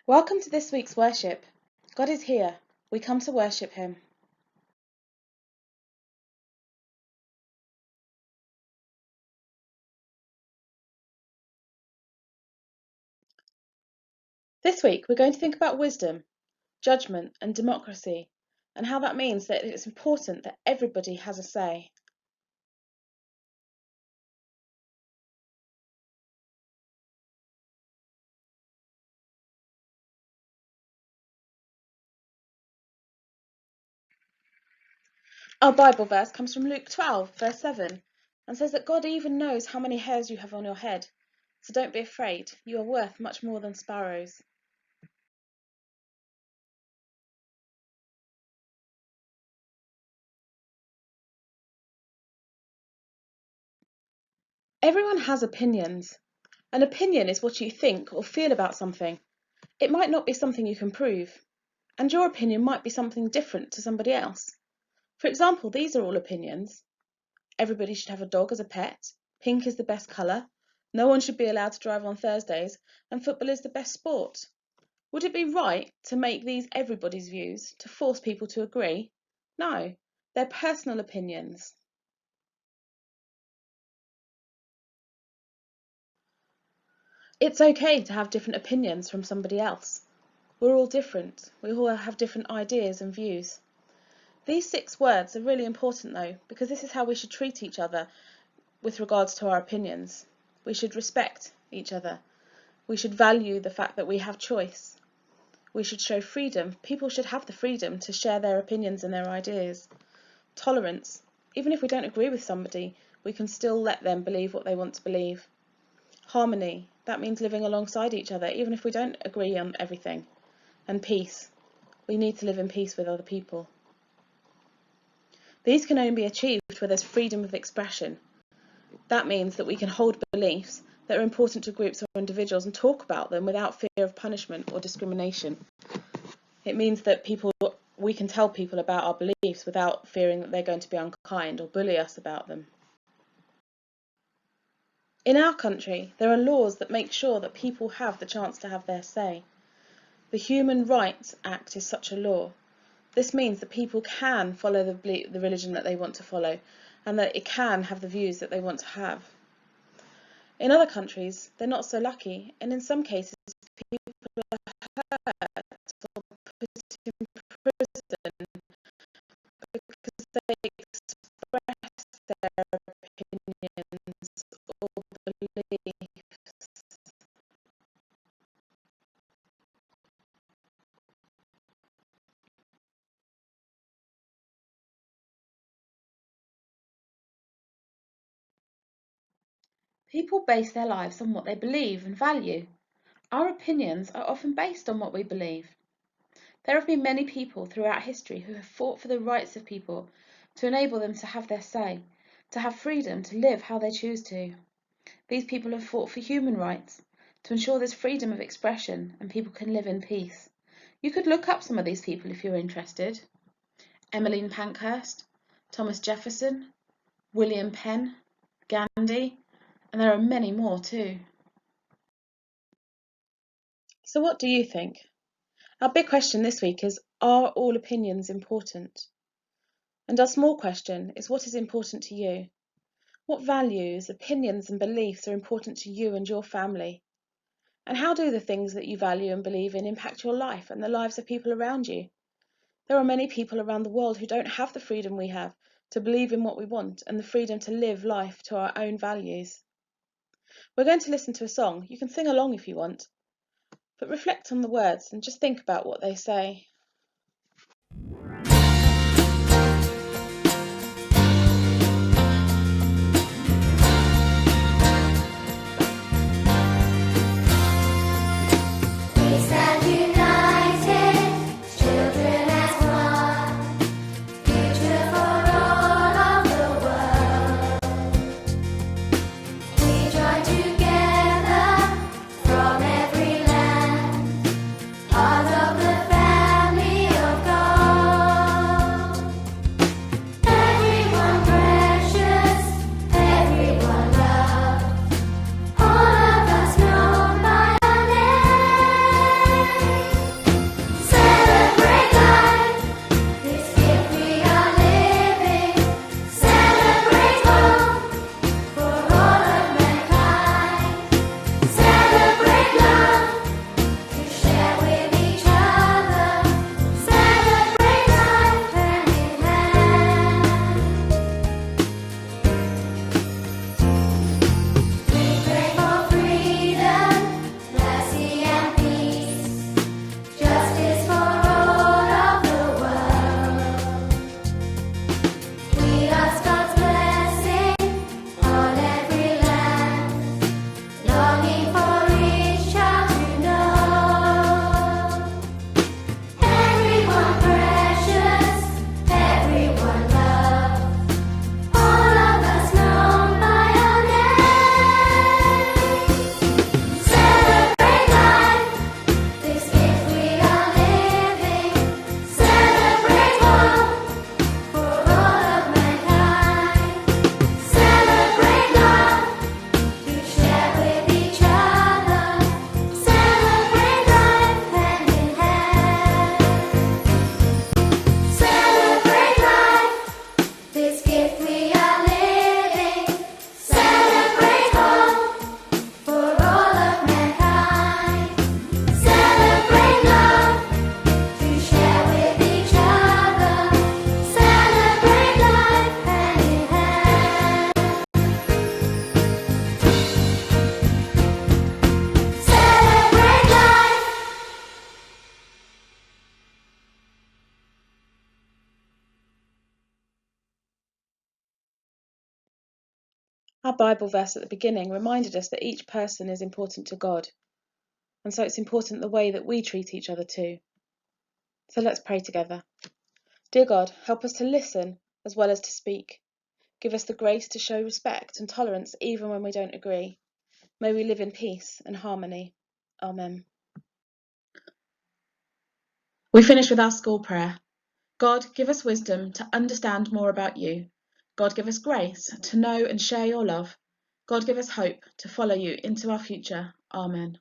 Welcome to this week's worship. God is here. We come to worship Him. This week we're going to think about wisdom, judgment and democracy, and how that means that it's important that everybody has a say. Our Bible verse comes from Luke 12, verse 7, and says that God even knows how many hairs you have on your head. So don't be afraid, you are worth much more than sparrows. Everyone has opinions. An opinion is what you think or feel about something. It might not be something you can prove, and your opinion might be something different to somebody else. For example, these are all opinions. Everybody should have a dog as a pet. Pink is the best colour. No one should be allowed to drive on Thursdays. And football is the best sport. Would it be right to make these everybody's views, to force people to agree? No, they're personal opinions. It's okay to have different opinions from somebody else. We're all different. We all have different ideas and views. These 6 words are really important though, because this is how we should treat each other with regards to our opinions. We should respect each other. We should value the fact that we have choice. We should show freedom. People should have the freedom to share their opinions and their ideas. Tolerance. Even if we don't agree with somebody, we can still let them believe what they want to believe. Harmony. That means living alongside each other, even if we don't agree on everything. And peace. We need to live in peace with other people. These can only be achieved where there's freedom of expression. That means that we can hold beliefs that are important to groups or individuals and talk about them without fear of punishment or discrimination. It means that we can tell people about our beliefs without fearing that they're going to be unkind or bully us about them. In our country, there are laws that make sure that people have the chance to have their say. The Human Rights Act is such a law. This means that people can follow the religion that they want to follow, and that it can have the views that they want to have. In other countries, they're not so lucky, and in some cases, people are hurt or put in prison because they express their opinions or beliefs. People base their lives on what they believe and value. Our opinions are often based on what we believe. There have been many people throughout history who have fought for the rights of people to enable them to have their say, to have freedom to live how they choose to. These people have fought for human rights, to ensure there's freedom of expression and people can live in peace. You could look up some of these people if you're interested. Emmeline Pankhurst, Thomas Jefferson, William Penn, Gandhi, and there are many more too. So what do you think? Our big question this week is, are all opinions important? And our small question is, what is important to you? What values, opinions and beliefs are important to you and your family? And how do the things that you value and believe in impact your life and the lives of people around you? There are many people around the world who don't have the freedom we have to believe in what we want and the freedom to live life to our own values. We're going to listen to a song. You can sing along if you want, but reflect on the words and just think about what they say. We stand united, children as one, future for all of the world. We join together from every land, part of the family. Our Bible verse at the beginning reminded us that each person is important to God, and so it's important the way that we treat each other too. So let's pray together. Dear God, help us to listen as well as to speak. Give us the grace to show respect and tolerance even when we don't agree. May we live in peace and harmony. Amen. We finish with our school prayer. God, give us wisdom to understand more about you. God, give us grace to know and share your love. God, give us hope to follow you into our future. Amen.